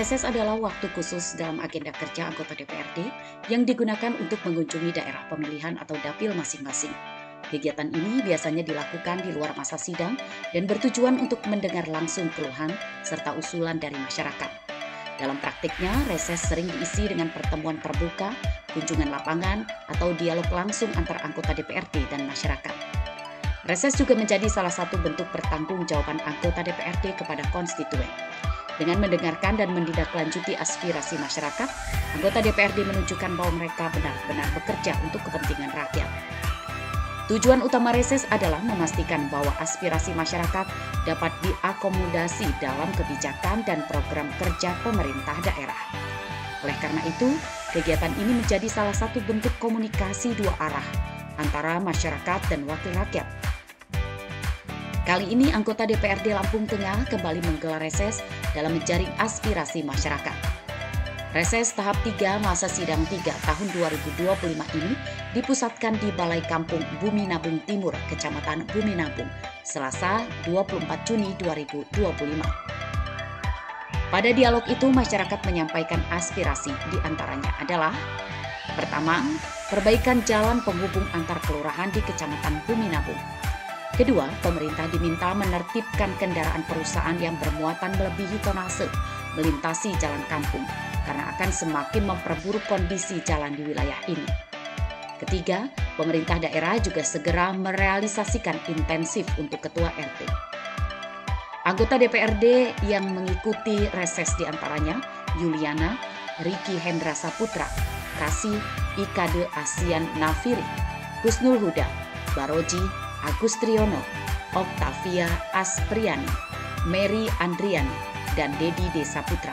reses adalah waktu khusus dalam agenda kerja anggota DPRD yang digunakan untuk mengunjungi daerah pemilihan atau dapil masing-masing. Kegiatan ini biasanya dilakukan di luar masa sidang dan bertujuan untuk mendengar langsung keluhan serta usulan dari masyarakat. Dalam praktiknya, reses sering diisi dengan pertemuan terbuka, kunjungan lapangan, atau dialog langsung antar anggota DPRD dan masyarakat. Reses juga menjadi salah satu bentuk pertanggungjawaban anggota DPRD kepada konstituen. Dengan mendengarkan dan menindaklanjuti aspirasi masyarakat, anggota DPRD menunjukkan bahwa mereka benar-benar bekerja untuk kepentingan rakyat. Tujuan utama reses adalah memastikan bahwa aspirasi masyarakat dapat diakomodasi dalam kebijakan dan program kerja pemerintah daerah. Oleh karena itu, kegiatan ini menjadi salah satu bentuk komunikasi dua arah antara masyarakat dan wakil rakyat. Kali ini anggota DPRD Lampung Tengah kembali menggelar reses dalam menjaring aspirasi masyarakat. Reses tahap 3 masa sidang 3 tahun 2025 ini dipusatkan di Balai Kampung Bumi Nabung Timur, Kecamatan Bumi Nabung, Selasa 24 Juni 2025. Pada dialog itu masyarakat menyampaikan aspirasi, diantaranya adalah: pertama, perbaikan jalan penghubung antar kelurahan di Kecamatan Bumi Nabung. Kedua, pemerintah diminta menertibkan kendaraan perusahaan yang bermuatan melebihi tonase melintasi jalan kampung karena akan semakin memperburuk kondisi jalan di wilayah ini. Ketiga, pemerintah daerah juga segera merealisasikan intensif untuk ketua RT. Anggota DPRD yang mengikuti reses diantaranya Yuliana, Riki Hendra Saputra, Kasih, Ikade Asian Nafiri, Husnul Huda, Baroji, Agus Triyono, Octavia Aspriani, Mary Andriani, dan Dedi Desa Putra.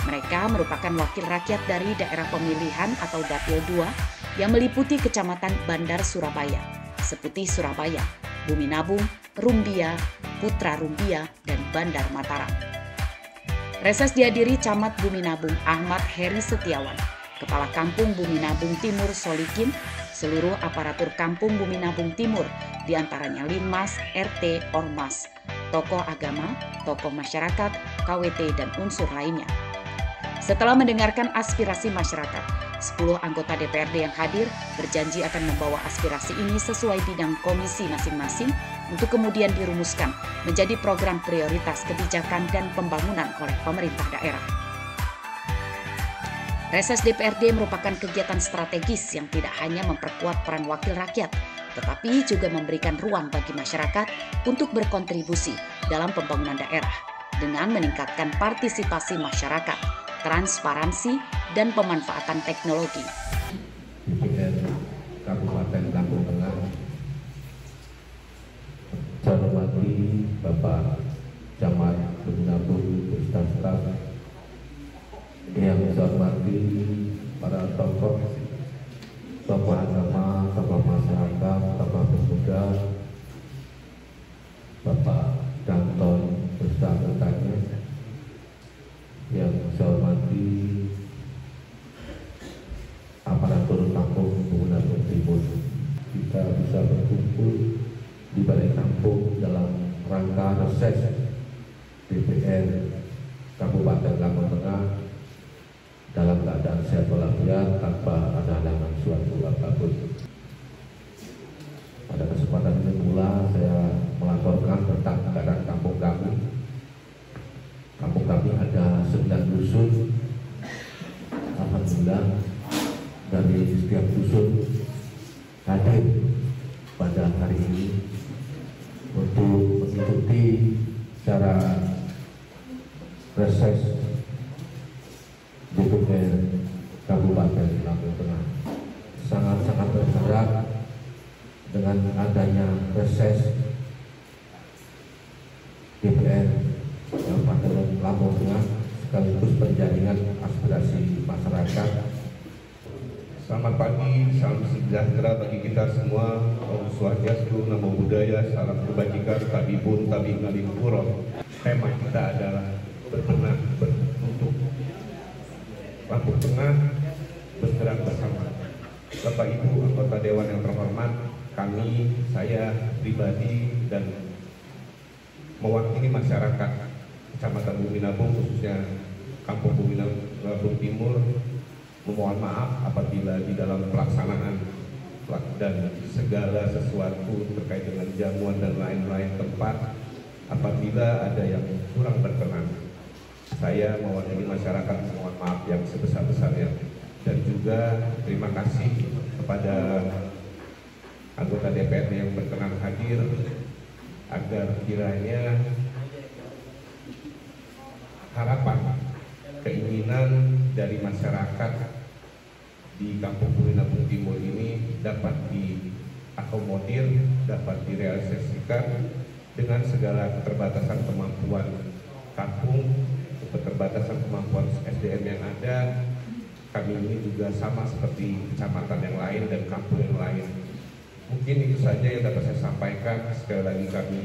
Mereka merupakan wakil rakyat dari daerah pemilihan atau Dapil 2 yang meliputi Kecamatan Bandar Surabaya, Seputih Surabaya, Bumi Nabung, Rumbia, Putra Rumbia, dan Bandar Mataram. Reses dihadiri Camat Bumi Nabung Ahmad Heri Setiawan, Kepala Kampung Bumi Nabung Timur Solikin, seluruh aparatur Kampung Bumi Nabung Timur, diantaranya Linmas, RT, Ormas, tokoh agama, tokoh masyarakat, KWT, dan unsur lainnya. Setelah mendengarkan aspirasi masyarakat, 10 anggota DPRD yang hadir berjanji akan membawa aspirasi ini sesuai bidang komisi masing-masing untuk kemudian dirumuskan menjadi program prioritas kebijakan dan pembangunan oleh pemerintah daerah. Reses DPRD merupakan kegiatan strategis yang tidak hanya memperkuat peran wakil rakyat, tetapi juga memberikan ruang bagi masyarakat untuk berkontribusi dalam pembangunan daerah dengan meningkatkan partisipasi masyarakat, transparansi, dan pemanfaatan teknologi. DPR Kabupaten Lampung Tengah, saya hormati Bapak Camat Bumi Nabung beserta staf, yang saya hormati para tokoh agama, tokoh masyarakat, tokoh pemuda, Bapak Danton beserta anggotanya, yang saya hormati aparatur Kampung Bumi Nabung Timur. Kita bisa berkumpul di Balai Kampung dalam rangka reses DPR Kabupaten Lampung Tengah dalam keadaan sehat walafiat tanpa ada halangan suatu apapun. Pada kesempatan ini pula saya melaporkan tentang keadaan kampung kami. Kampung kami ada 9 dusun. Alhamdulillah dari setiap dusun hadir pada hari ini untuk mengikuti secara reses DPR Kabupaten Lampung Tengah. Sangat-sangat berharap dengan adanya reses DPR Kabupaten Lampung Tengah sekaligus penjaringan aspirasi masyarakat. Selamat pagi, salam sejahtera bagi kita semua. Om Swastiastu, Namo Buddhaya, salam kebajikan, tabibun, tabib nabi puro. Tema kita adalah berbenah untuk Lampung Tengah bergerak bersama. Bapak Ibu anggota Dewan yang terhormat, kami, saya pribadi dan mewakili masyarakat Kecamatan Bumi Nabung khususnya Kampung Bumi Nabung Timur memohon maaf apabila di dalam pelaksanaan dan segala sesuatu terkait dengan jamuan dan lain-lain tempat apabila ada yang kurang berkenan. Saya mewakili masyarakat mohon maaf yang sebesar-besarnya, dan juga terima kasih kepada anggota DPRD yang berkenan hadir agar kiranya harapan, keinginan dari masyarakat di Kampung Bumi Nabung Timur ini dapat diakomodir, dapat direalisasikan dengan segala keterbatasan kemampuan kampung, keterbatasan kemampuan SDM yang ada. Kami ini juga sama seperti kecamatan yang lain dan kampung yang lain. Mungkin itu saja yang dapat saya sampaikan. Sekali lagi kami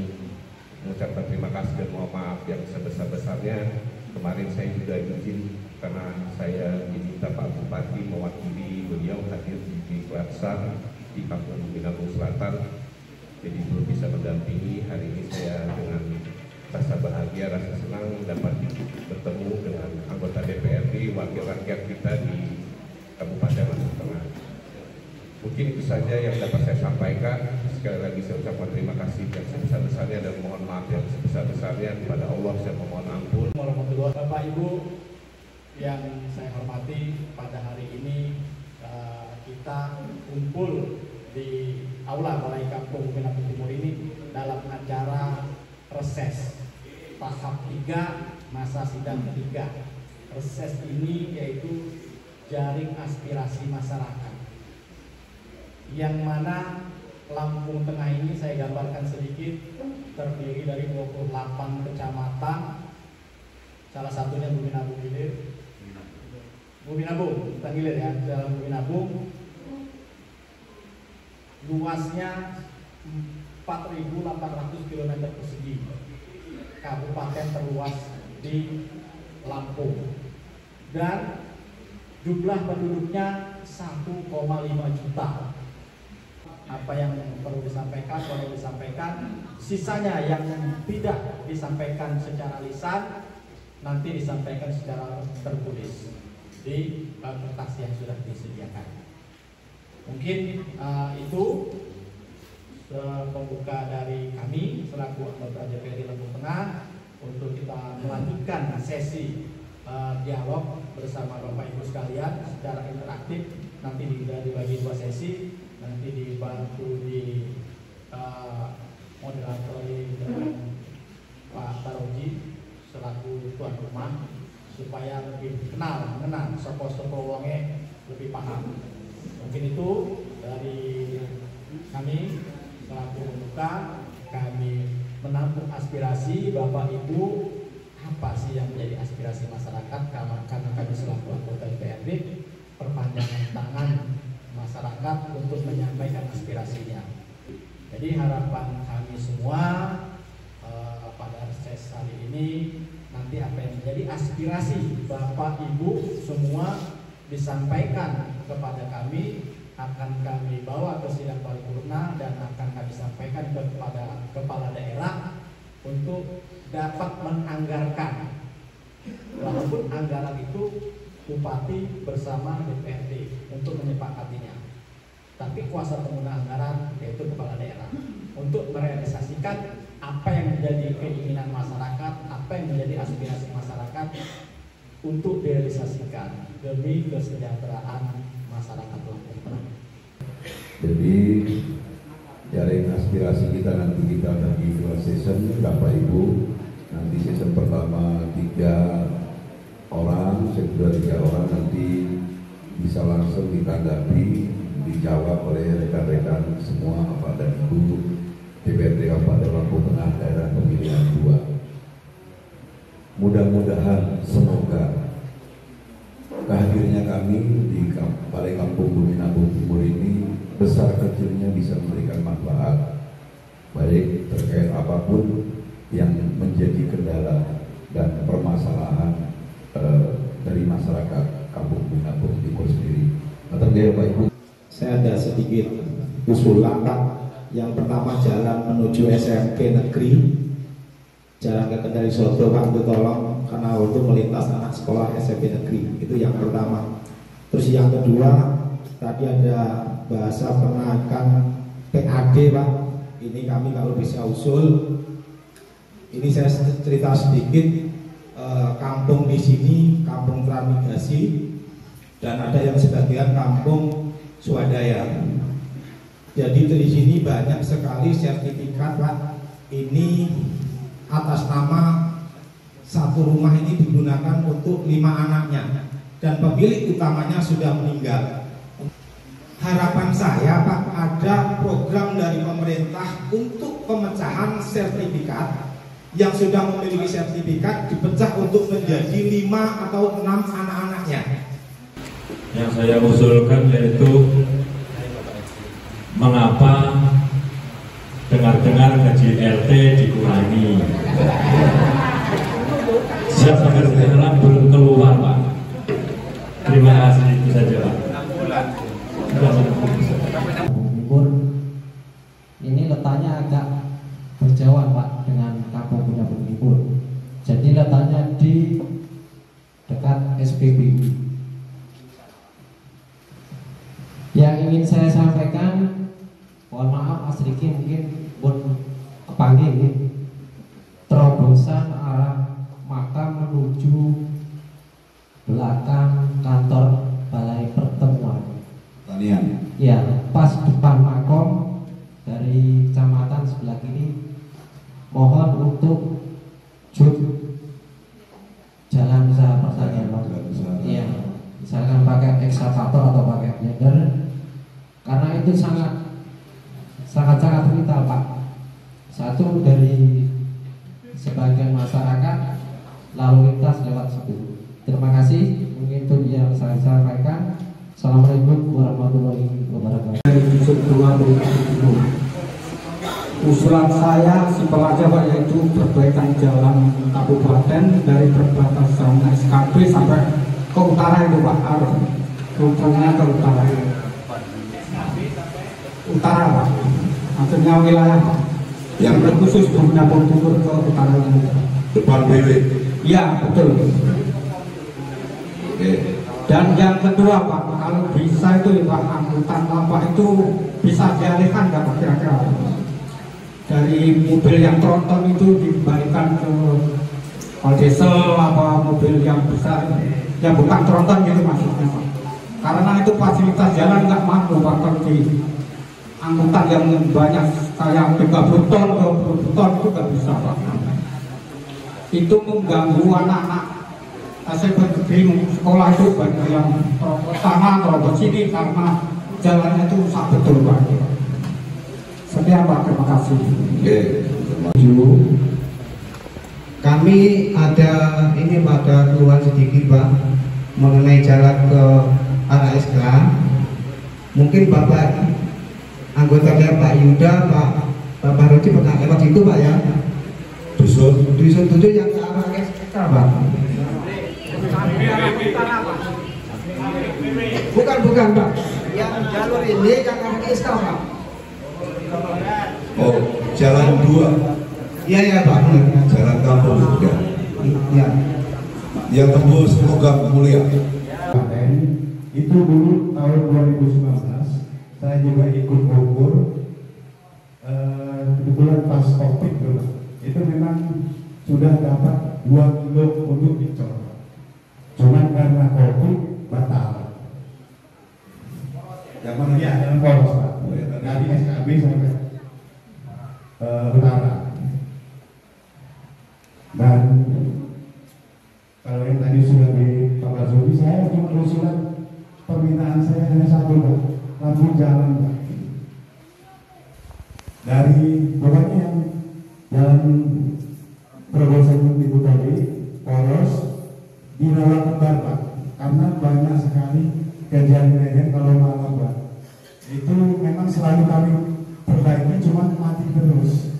mengucapkan terima kasih dan mohon maaf yang sebesar-besarnya. Kemarin saya juga izin karena saya diminta Pak Bupati mewakili beliau hadir di Klatsar di Kampung Bumi Nabung Selatan, jadi belum bisa mendampingi. Hari ini saya dengan rasa bahagia, rasa senang dapat bertemu dengan anggota DPRD, wakil rakyat kita di Kabupaten Lampung Tengah. Mungkin itu saja yang dapat saya sampaikan. Sekali lagi saya ucapkan terima kasih yang sebesar-besarnya dan mohon maaf yang sebesar-besarnya. Kepada Allah saya memohon ampun. Warahmatullahi Bapak Ibu yang saya hormati, pada hari ini kita kumpul di Aula Balai Kampung Bumi Nabung Timur ini dalam acara reses tahap 3 masa sidang ketiga. Reses ini yaitu jaring aspirasi masyarakat, yang mana Lampung Tengah ini saya gambarkan sedikit, terdiri dari 28 kecamatan, salah satunya Bumi Nabung Hilir. Bumi Nabung, kita hilir ya, dalam Bumi Nabung luasnya 4.800 km persegi, kabupaten terluas di Lampung, dan jumlah penduduknya 1,5 juta. Apa yang perlu disampaikan, sisanya yang tidak disampaikan secara lisan nanti disampaikan secara tertulis di kertas yang sudah disediakan. Mungkin itu pembuka dari kami selaku anggota DPRD Lampung Tengah untuk kita melanjutkan sesi dialog bersama Bapak Ibu sekalian secara interaktif. Nanti dibagi 2 sesi, nanti dibantu di moderatori dengan Pak Taroji selaku tuan rumah, supaya lebih mengenal soko-soko wonge, lebih paham. Mungkin itu dari kami selaku pembuka. Kami menampung aspirasi Bapak Ibu, apa sih yang menjadi aspirasi masyarakat, karena kami selaku anggota DPRD perpanjangan tangan masyarakat untuk menyampaikan aspirasinya. Jadi harapan kami semua pada reses hari ini, nanti apa yang menjadi aspirasi Bapak Ibu semua disampaikan kepada kami, akan kami bawa ke sidang paripurna dan akan kami sampaikan kepada kepala daerah untuk dapat menganggarkan. Walaupun anggaran itu Bupati bersama DPRD untuk menyepakatinya, tapi kuasa pengguna anggaran yaitu kepala daerah untuk merealisasikan apa yang menjadi keinginan masyarakat, apa yang menjadi aspirasi masyarakat untuk direalisasikan demi kesejahteraan masyarakat Lampung Tengah. Jadi jaring aspirasi kita nanti kita bagi 2 season, Bapak Ibu. Nanti season pertama 3 orang, kedua 3 orang, nanti bisa langsung ditanggapi, dijawab oleh rekan-rekan semua Bapak dan Ibu DPRD Kabupaten Lampung Tengah daerah pemilihan 2. Mudah-mudahan semoga kehadirannya kami di Balai Kampung Bumi Nabung Timur ini besar kecilnya bisa memberikan manfaat, baik terkait apapun yang menjadi kendala dan permasalahan dari masyarakat Kampung Bumi Nabung Timur sendiri. Bapak Ibu, saya ada sedikit usul langkah. Yang pertama, jalan menuju SMP negeri jalan ke Kendari Soto Pak, itu tolong karena waktu melintas anak sekolah SMP negeri, itu yang pertama. Terus yang kedua tadi ada bahasa penakan PAD Pak, ini kami kalau bisa usul, ini saya cerita sedikit, kampung di sini kampung transmigrasi dan ada yang sebagian kampung swadaya. Jadi di sini banyak sekali sertifikat Pak, ini atas nama satu rumah ini digunakan untuk 5 anaknya dan pemilik utamanya sudah meninggal. Harapan saya Pak, ada program dari pemerintah untuk pemecahan sertifikat yang sudah memiliki sertifikat dipecah untuk menjadi 5 atau 6 anak-anaknya. Yang saya usulkan yaitu mengapa dengar-dengar gaji RT dikurangi. Siap sampai sekarang belum keluar Pak. Terima kasih, itu saja Pak. Ini letaknya agak berjauhan Pak dengan Kampung Muda Penghibur. Jadi letaknya di dekat SPBU. Yang ingin saya sampaikan, mohon maaf Mas Riki mungkin pun kepanggil terobosan arah makam menuju belakang kantor balai pertemuan Tanian. ya, pas depan makom dari kecamatan sebelah kiri. Mohon untuk jut jalan usaha pertanian Pak. Iya, misalkan pakai ekskavator atau pakai blender, karena itu sangat vital Pak. Satu, dari sebagian masyarakat lalu lintas lewat situ. Terima kasih, mungkin itu yang saya sampaikan. Assalamualaikum warahmatullahi wabarakatuh. Usulan saya simpel aja Pak, yaitu perbaikan jalan kabupaten dari perbatasan SKP sampai ke utara itu Pak, harus rutenya ke utara Pak, maksudnya wilayah yang khusus Bunda Bogor ke utara itu Depan BW. iya betul. Oke. Dan yang kedua Pak, kalau bisa itu ya Pak, angkutan sampah itu bisa dialihkan nggak Pak kira-kira dari mobil yang tronton itu dikembalikan ke diesel apa mobil yang besar yang bukan tronton gitu maksudnya Pak, karena itu fasilitas jalan nggak mampu Pak. Kalau di angkutan yang banyak kayak 30 ton ke 20 ton itu nggak bisa Pak, itu mengganggu anak-anak SMP negeri sekolah itu banyak yang terobos sana terobos sini karena jalannya itu rusak betul Pak. Sekian Pak, terima kasih. Kami ada ini pada keluhan sedikit Pak mengenai jalan ke arah SK. Mungkin Bapak anggotanya Pak Yuda, Pak Rodi pernah lewat itu Pak ya. Dusun 7 yang ke arah SK Pak. Bukan Pak. Yang jalur ini yang arah SK Pak. Oh, jalan 2. Iya Pak. Jalan kampung juga. Iya. Yang tembus program mulia. Itu dulu tahun 2019 saya juga ikut Bogor. Kebetulan pas COVID dulu. Itu memang sudah dapat 2 kilo untuk dicor. Cuman karena COVID batal. Yang mana ya? Dalam poros Pak. Dari SKB sampai utara. Dan kalau yang tadi sudah di Pak Zuli, saya cuma usulan permintaan saya hanya satu Pak, lampu jalan Pak. Dari pokoknya yang jalan Probosan itu tadi poros dirawat tebar Pak, karena banyak sekali kejadian kalau malam Pak. Itu memang selalu kami perbaiki, cuma mati terus.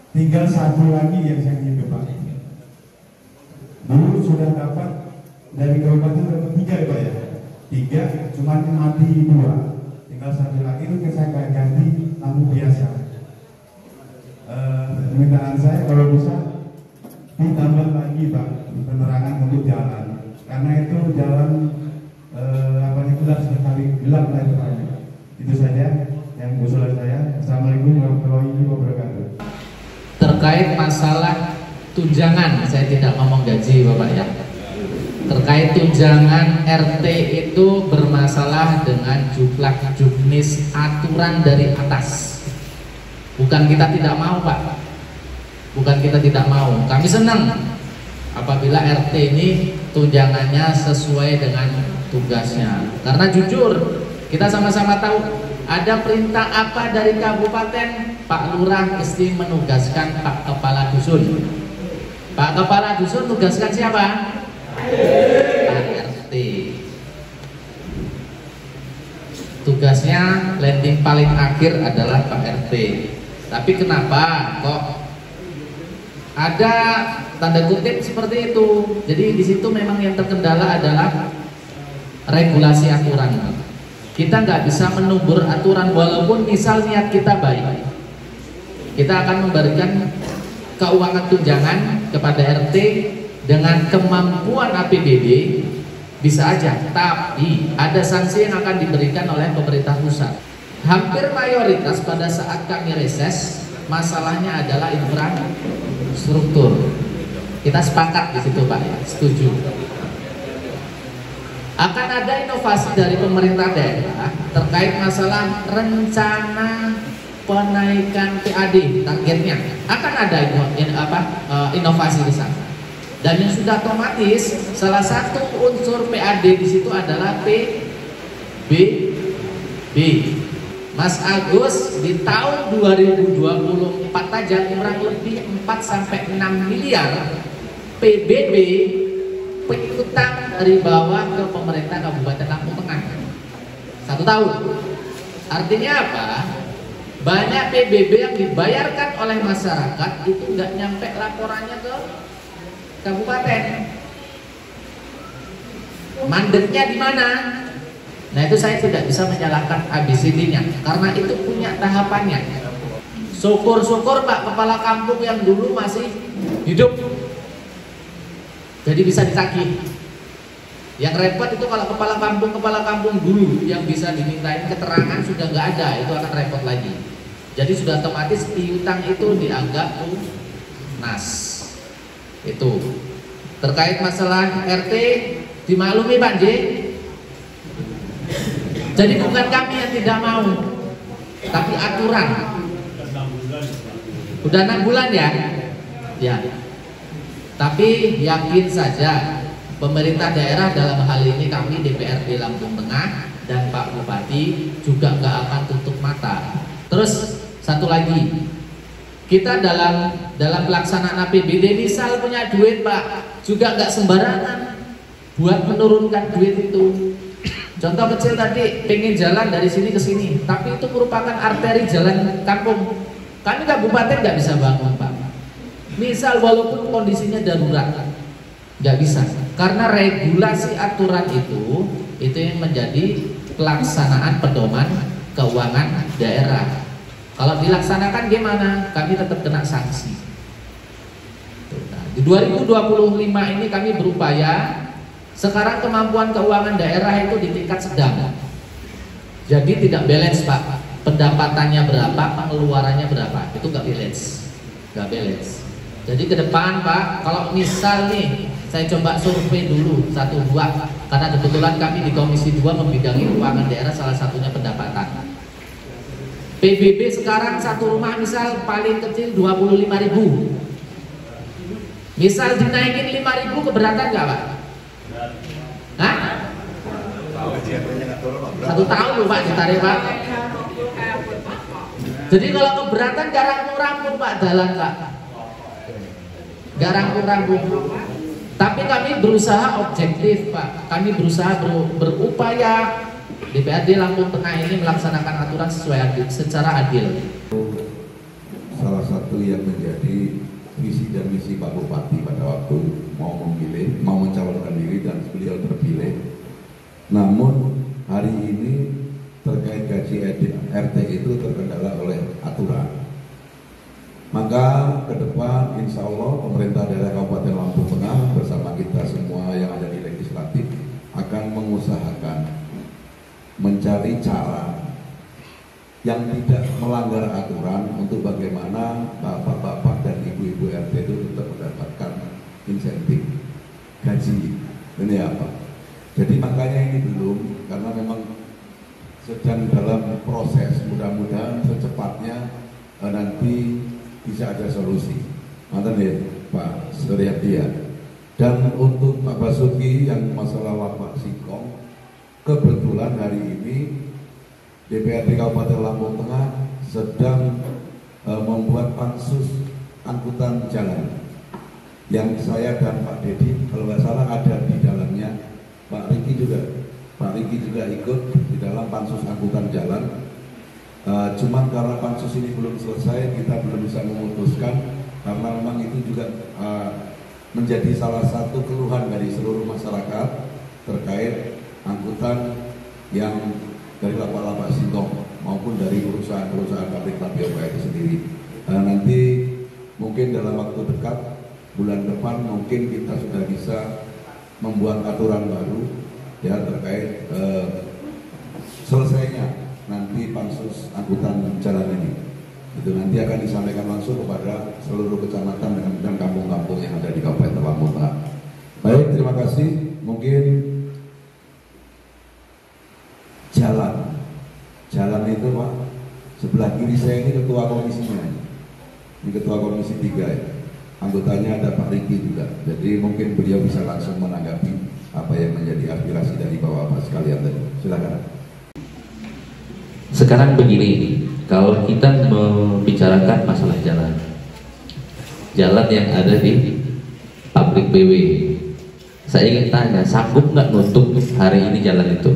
Tinggal satu lagi yang saya hidup Pak. Dulu sudah dapat dari kabupaten dapat 3 Pak ya. 3, cuma mati 2. Tinggal satu lagi itu saya ganti lampu biasa. Permintaan saya kalau bisa ditambah lagi Pak penerangan untuk jalan, karena itu jalan gelap sekali, gelap lah itu Pak. Itu saja yang usulan saya. Assalamualaikum warahmatullahi wabarakatuh. Terkait masalah tunjangan, saya tidak ngomong gaji Bapak ya. Terkait tunjangan RT itu bermasalah dengan juklak juknis aturan dari atas. Bukan kita tidak mau Pak, bukan kita tidak mau. Kami senang apabila RT ini tunjangannya sesuai dengan tugasnya. Karena jujur, kita sama-sama tahu ada perintah apa dari kabupaten, Pak Lurah mesti menugaskan Pak Kepala Dusun. Pak Kepala Dusun tugaskan siapa? Pak RT. Tugasnya landing paling akhir adalah Pak RT. Tapi kenapa kok ada tanda kutip seperti itu? Jadi di situ memang yang terkendala adalah regulasi aturan. Kita nggak bisa menubur aturan walaupun misal niat kita baik. Kita akan memberikan keuangan tunjangan kepada RT dengan kemampuan APBD bisa aja, tapi ada sanksi yang akan diberikan oleh pemerintah pusat. Hampir mayoritas pada saat kami reses, masalahnya adalah infrastruktur. Kita sepakat di situ Pak, ya, setuju. Akan ada inovasi dari pemerintah daerah terkait masalah rencana penaikan PAD targetnya. Akan ada inovasi di sana. Dan yang sudah otomatis salah satu unsur PAD di situ adalah PBB. Mas Agus di tahun 2024 aja kurang lebih 4-6 miliar PBB piutang dari bawah ke pemerintah Kabupaten Lampung Tengah 1 tahun. Artinya apa? Banyak PBB yang dibayarkan oleh masyarakat itu nggak nyampe laporannya ke kabupaten. Mandeknya di mana? Nah itu saya tidak bisa menyalahkan ABCD-nya karena itu punya tahapannya. Syukur-syukur Pak Kepala Kampung yang dulu masih hidup, jadi bisa ditagih. Yang repot itu kalau kepala kampung dulu yang bisa dimintain keterangan sudah nggak ada, itu akan repot lagi. Jadi sudah otomatis piutang itu dianggap lunas. Itu terkait masalah RT dimaklumi Pak J. Jadi bukan kami yang tidak mau, tapi aturan. Udah 6 bulan ya? Ya. Tapi yakin saja pemerintah daerah dalam hal ini kami DPRD Lampung Tengah dan Pak Bupati juga nggak akan tutup mata. Terus satu lagi, kita dalam pelaksanaan APBD misal punya duit Pak, juga nggak sembarangan buat menurunkan duit itu. Contoh kecil tadi, pengen jalan dari sini ke sini, tapi itu merupakan arteri jalan kampung. Kami kabupaten nggak bisa bangun Pak. Misal walaupun kondisinya darurat, nggak bisa. Karena regulasi aturan itu yang menjadi pelaksanaan pedoman keuangan daerah. Kalau dilaksanakan gimana? Kami tetap kena sanksi. Nah, di 2025 ini kami berupaya. Sekarang kemampuan keuangan daerah itu di tingkat sedang. Jadi tidak balance Pak. Pendapatannya berapa, pengeluarannya berapa, itu nggak balance. Nggak balance. Jadi ke depan Pak, kalau misal nih saya coba survei dulu 1-2, karena kebetulan kami di Komisi 2 membidangi keuangan daerah, salah satunya pendapatan. PBB sekarang satu rumah misal paling kecil 25.000. Misal dinaikin 5.000 keberatan nggak Pak? Hah? 1 tahun loh Pak ditarik Pak. Jadi kalau keberatan gak rampung-rampung Pak jalan Pak. Gak rampung-rampung. Tapi kami berusaha objektif Pak. Kami berusaha berupaya DPRD Lampung Tengah ini melaksanakan aturan secara adil. Salah satu yang menjadi visi dan misi Pak Bupati pada waktu mau mencalonkan diri dan beliau terpilih. Namun hari ini terkait gaji RT itu terkendala oleh aturan. Maka ke depan insya Allah pemerintah daerah Kabupaten mencari cara yang tidak melanggar aturan untuk bagaimana bapak-bapak dan ibu-ibu RT itu tetap mendapatkan insentif gaji. Ini apa? Jadi makanya ini belum, karena memang sedang dalam proses, mudah-mudahan secepatnya nanti bisa ada solusi. Mantan ya Pak Suryadi ya. Dan untuk Pak Basuki yang masalah Wapak Singkong, kebetulan hari ini DPRD Kabupaten Lampung Tengah sedang membuat pansus angkutan jalan yang saya dan Pak Dedi kalau nggak salah ada di dalamnya, Pak Riki juga ikut di dalam pansus angkutan jalan. Cuman karena pansus ini belum selesai, kita belum bisa memutuskan karena memang itu juga menjadi salah satu keluhan dari seluruh masyarakat terkait angkutan yang dari lapak-lapak singkong maupun dari perusahaan-perusahaan pabrik tapioka itu sendiri. Nanti mungkin dalam waktu dekat, bulan depan mungkin kita sudah bisa membuat aturan baru ya terkait selesainya nanti pansus angkutan jalan ini. Itu nanti akan disampaikan langsung kepada seluruh kecamatan dan kampung-kampung yang ada di Kabupaten Lampung Tengah. Baik, terima kasih. Mungkin jalan itu Pak, sebelah kiri saya ini ketua komisinya, ini ketua komisi 3 ya. Anggotanya ada Pak Riki juga, jadi mungkin beliau bisa langsung menanggapi apa yang menjadi aspirasi dari bapak-bapak sekalian tadi. Silakan. Sekarang begini, kalau kita membicarakan masalah jalan yang ada di pabrik BW, saya ingin tanya, sanggup nggak nutup hari ini jalan itu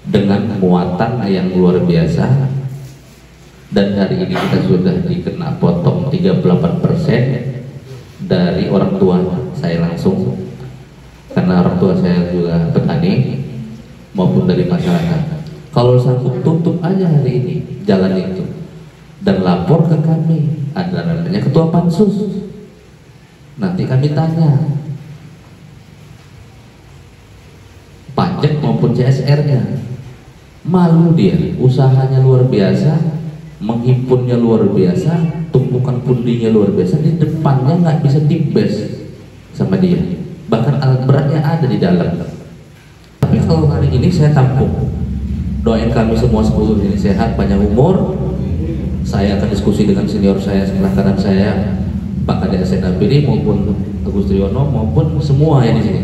dengan muatan yang luar biasa, dan hari ini kita sudah dikena potong 38% dari orang tua saya langsung, karena orang tua saya juga petani, maupun dari masyarakat. Kalau sanggup tutup aja hari ini jalan itu dan lapor ke kami, ada namanya ketua pansus, nanti kami tanya pajak maupun CSR-nya. Malu dia, usahanya luar biasa, menghimpunnya luar biasa, tumpukan pundinya luar biasa, di depannya nggak bisa dibes sama dia, bahkan alat beratnya ada di dalam. Tapi kalau hari ini saya tampung, doain kami semua sepuluh ini sehat, panjang umur. Saya akan diskusi dengan senior saya sebelah kanan saya, Pak Kadek Senapiri maupun Agus Triyono maupun semua yang di sini.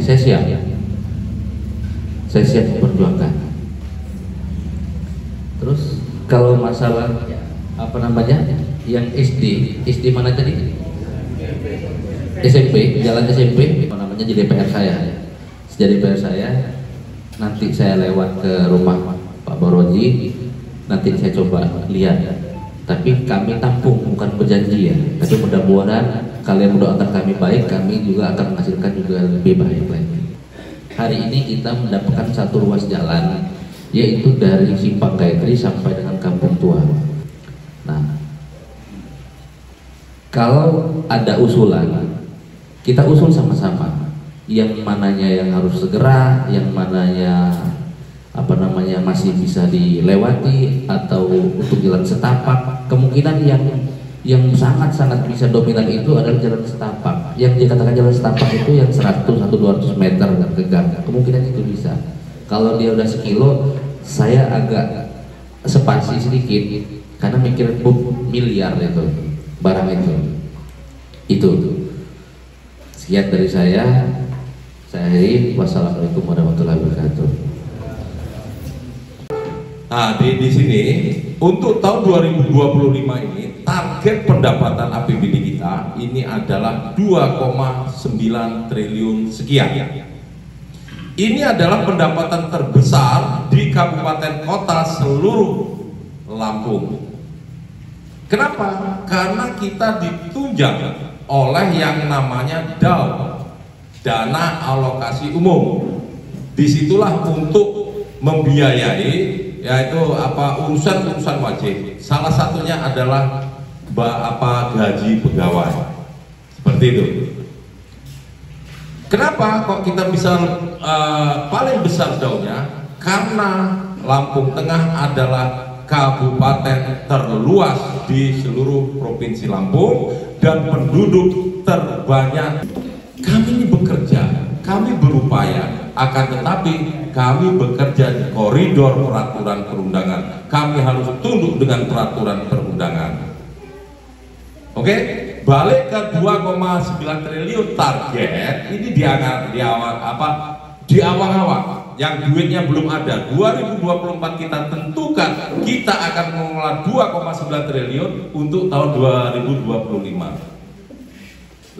Saya siap memperjuangkan. Terus kalau masalah apa namanya yang SD mana tadi? SMP, jalan SMP, apa namanya di DPR saya. Jadi DPR saya, nanti saya lewat ke rumah Pak Baroji, nanti saya coba lihat. Tapi kami tampung, bukan berjanji ya. Tapi mudah-mudahan kalian mendoakan kami baik, kami juga akan menghasilkan juga lebih baik lagi. Hari ini kita mendapatkan satu ruas jalan, yaitu dari Simpang Gayatri sampai dengan Kampung Tua. Nah, kalau ada usulan, kita usul sama-sama. Yang mananya yang harus segera, yang mananya apa namanya masih bisa dilewati, atau untuk jalan setapak. Kemungkinan yang sangat-sangat bisa dominan itu adalah jalan setapak. Yang dikatakan jalan setapak itu yang 100-200 meter ke gang. Kemungkinan itu bisa. Kalau dia udah sekilo, saya agak spasi sedikit karena mikir miliar itu barang itu. Sekian dari saya. Wassalamualaikum warahmatullahi wabarakatuh. Nah, di sini untuk tahun 2025 ini target pendapatan APBD kita ini adalah 2,9 triliun sekian. Ini adalah pendapatan terbesar di kabupaten kota seluruh Lampung. Kenapa? Karena kita ditunjang oleh yang namanya DAU, dana alokasi umum. Disitulah untuk membiayai yaitu urusan-urusan wajib. Salah satunya adalah gaji pegawai. Seperti itu. Kenapa kok kita bisa paling besar daunya? karena Lampung Tengah adalah kabupaten terluas di seluruh provinsi Lampung dan penduduk terbanyak. Kami ini bekerja, kami berupaya, akan tetapi kami bekerja di koridor peraturan perundangan. Kami harus tunduk dengan peraturan perundangan. Oke, balik ke 2,9 triliun target ini di awal-awal yang duitnya belum ada. 2024 kita tentukan kita akan mengelola 2,9 triliun untuk tahun 2025.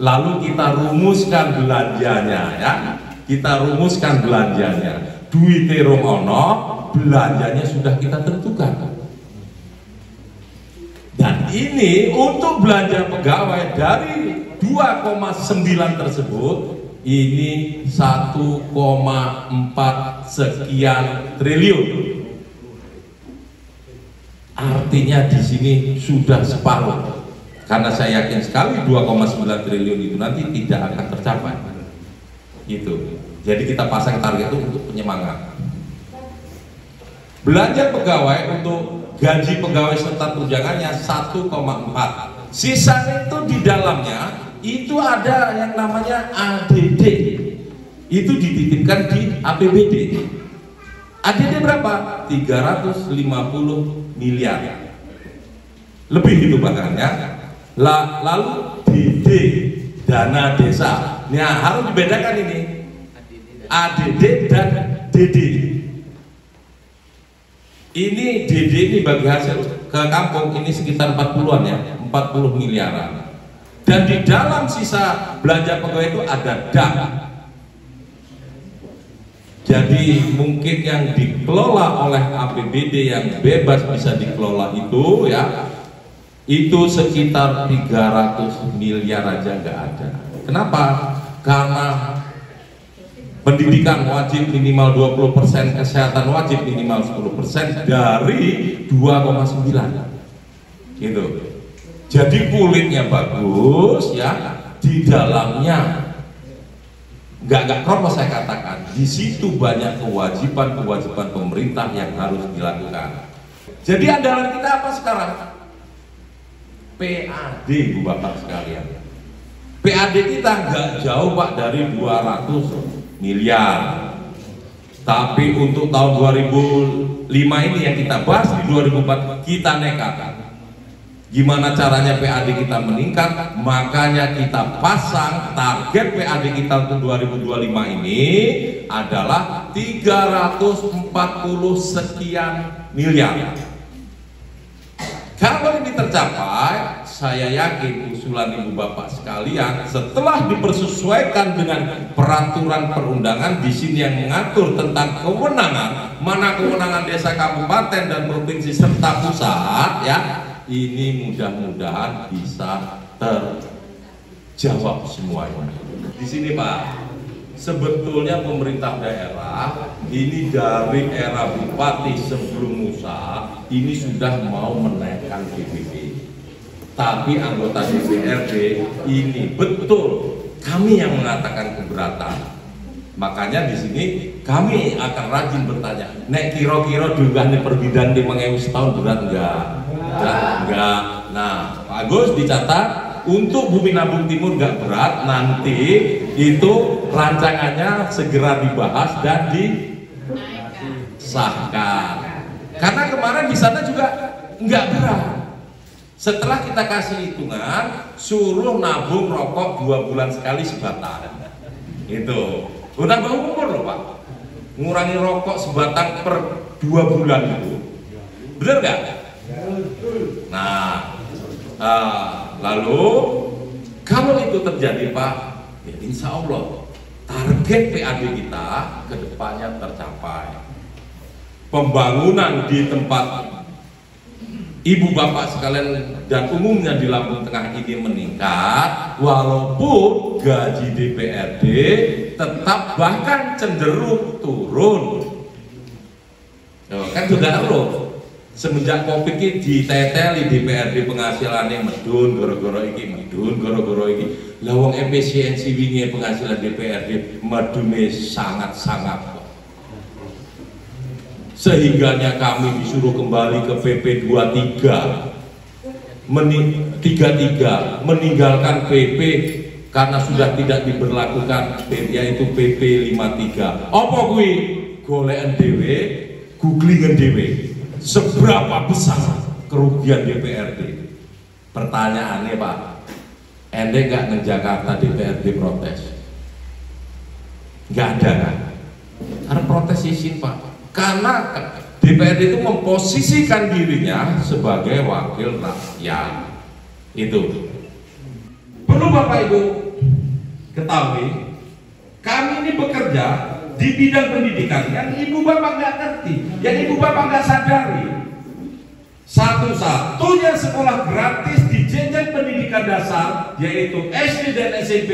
Lalu kita rumuskan belanjanya, ya. Kita rumuskan belanjanya. Duitnya romono, belanjanya sudah kita tentukan. Dan ini untuk belanja pegawai dari 2,9 tersebut ini 1,4 sekian triliun. Artinya di sini sudah separuh. Karena saya yakin sekali 2,9 triliun itu nanti tidak akan tercapai. Gitu. Jadi kita pasang target itu untuk penyemangat. Belanja pegawai untuk gaji pegawai serta tunjangannya 1,4. Sisanya itu di dalamnya itu ada yang namanya ADD. Itu dititipkan di APBD. ADD berapa? 350 miliar. Lebih itu bahkan ya. Lalu DD, dana desa. Nah, harus dibedakan ini. ADD dan DD. Ini DD ini bagi hasil ke kampung ini sekitar 40-an ya, 40 miliaran. Dan di dalam sisa belanja pegawai itu ada DAP. Jadi mungkin yang dikelola oleh APBD yang bebas bisa dikelola itu ya, itu sekitar 300 miliar aja nggak ada. Kenapa? Karena pendidikan wajib minimal 20%, kesehatan wajib minimal 10% dari 2,9 gitu. Jadi kulitnya bagus ya, di dalamnya nggak kropos saya katakan. Di situ banyak kewajiban pemerintah yang harus dilakukan. Jadi andalan kita apa sekarang? PAD, Bu Bapak sekalian. PAD kita nggak jauh Pak dari 200 miliar. Tapi untuk tahun 2005 ini yang kita bahas di 2004 kita nekat. Gimana caranya PAD kita meningkat? Makanya kita pasang target PAD kita untuk 2025 ini adalah 340 sekian miliar. Kalau ini tercapai, saya yakin usulan Ibu Bapak sekalian setelah dipersesuaikan dengan peraturan perundangan di sini yang mengatur tentang kewenangan, mana kewenangan desa, kabupaten dan provinsi serta pusat ya, ini mudah-mudahan bisa terjawab semuanya. Di sini Pak, sebetulnya pemerintah daerah ini dari era Bupati sebelum Musa ini sudah mau menaikkan PBB. Tapi anggota DPRD ini betul kami yang mengatakan keberatan. Makanya di sini kami akan rajin bertanya, nek kira-kira dugane perbidan di mengewu setahun berat enggak? Enggak. Nah, Pak Agus dicatat untuk Bumi Nabung Timur enggak berat, nanti itu rancangannya segera dibahas dan disahkan. Karena kemarin di sana juga enggak berat. Setelah kita kasih hitungan, suruh nabung rokok 2 bulan sekali sebatang. Itu udah umur loh Pak. Ngurangi rokok sebatang per 2 bulan itu. Bener nggak? Nah, lalu kalau itu terjadi Pak, ya insya Allah target PAD kita ke depannya tercapai. Pembangunan di tempat Ibu Bapak sekalian dan umumnya di Lampung Tengah ini meningkat, walaupun gaji DPRD tetap bahkan cenderung turun. Kan juga loh, semenjak Covid ini diteteli DPRD penghasilannya medun goro-goro iki, medun goro-goro iki. Lawang efisiensi wingi penghasilan DPRD medune sangat-sangat. sehingganya kami disuruh kembali ke PP 33 meninggalkan PP karena sudah tidak diberlakukan, yaitu PP 53. Apa kuwi? Goleken dhewe, googlingan dhewe. Seberapa besar kerugian DPRD? Pertanyaannya Pak, ente nggak ke Jakarta DPRD protes? Nggak ada kan? Karena protes izin Pak, karena DPRD itu memposisikan dirinya sebagai wakil rakyat. Itu perlu Bapak Ibu ketahui, kami ini bekerja di bidang pendidikan yang Ibu Bapak nggak ngerti, yang Ibu Bapak nggak sadari. Satu-satunya sekolah gratis di jenjang pendidikan dasar, yaitu SD dan SMP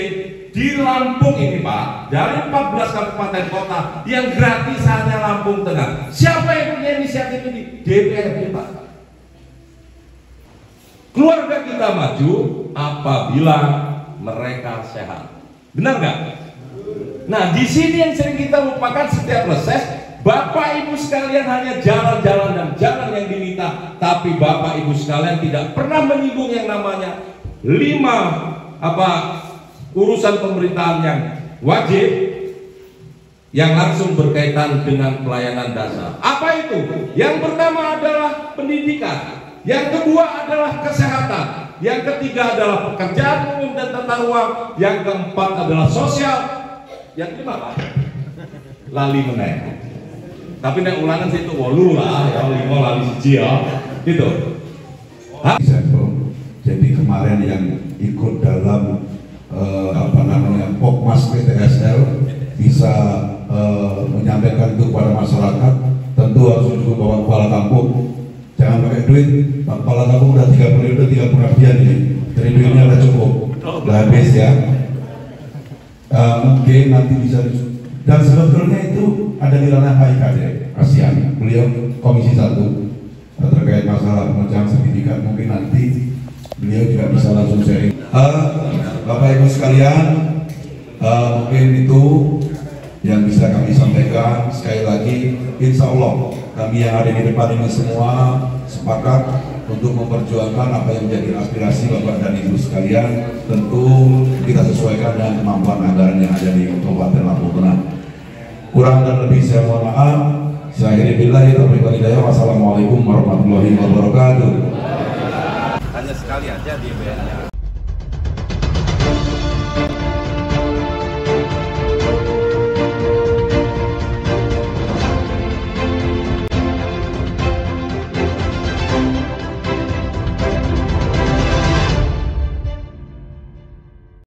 di Lampung ini Pak, dari 14 kabupaten kota, yang gratis hanya Lampung Tengah. Siapa yang punya inisiatif ini? DPRD Pak. Keluarga kita maju apabila mereka sehat. Benar nggak? Nah, di sini yang sering kita lupakan setiap reses, Bapak Ibu sekalian hanya jalan-jalan dan jalan yang diminta, tapi Bapak Ibu sekalian tidak pernah menyinggung yang namanya 5 urusan pemerintahan yang wajib yang langsung berkaitan dengan pelayanan dasar. Apa itu? Yang pertama adalah pendidikan, yang kedua adalah kesehatan, yang ketiga adalah pekerjaan umum dan tata ruang, yang keempat adalah sosial, yang kelima Pak, lali meneh. Tapi nek ulangan situ 8 lah, ya 5 lali siji ya. Gitu. Jadi kemarin yang ikut dalam Pokmas PTSL bisa menyampaikan itu kepada masyarakat, tentu harus juga bawa kepala kampung. Jangan pakai duit, kepala kampung udah 3 periode, 3 pengabdian ini. Jadi duitnya udah cukup, udah habis ya. Mungkin nanti bisa, dan sebetulnya itu ada di ranah HIKD, ASEAN. Beliau Komisi 1 terkait masalah pengejaran pendidikan, mungkin nanti beliau juga bisa langsung sharing. Bapak Ibu sekalian, mungkin itu yang bisa kami sampaikan. Sekali lagi, insya Allah kami yang ada di depan ini semua sepakat untuk memperjuangkan apa yang menjadi aspirasi Bapak dan Ibu sekalian. Tentu kita sesuaikan dengan kemampuan anggaran yang ada di Kabupaten Lampung Tengah. Kurang dan lebih saya mohon maaf. Saya akhiri billahi taufiq wal hidayah. Wassalamualaikum warahmatullahi wabarakatuh. Hanya sekali aja di BNR.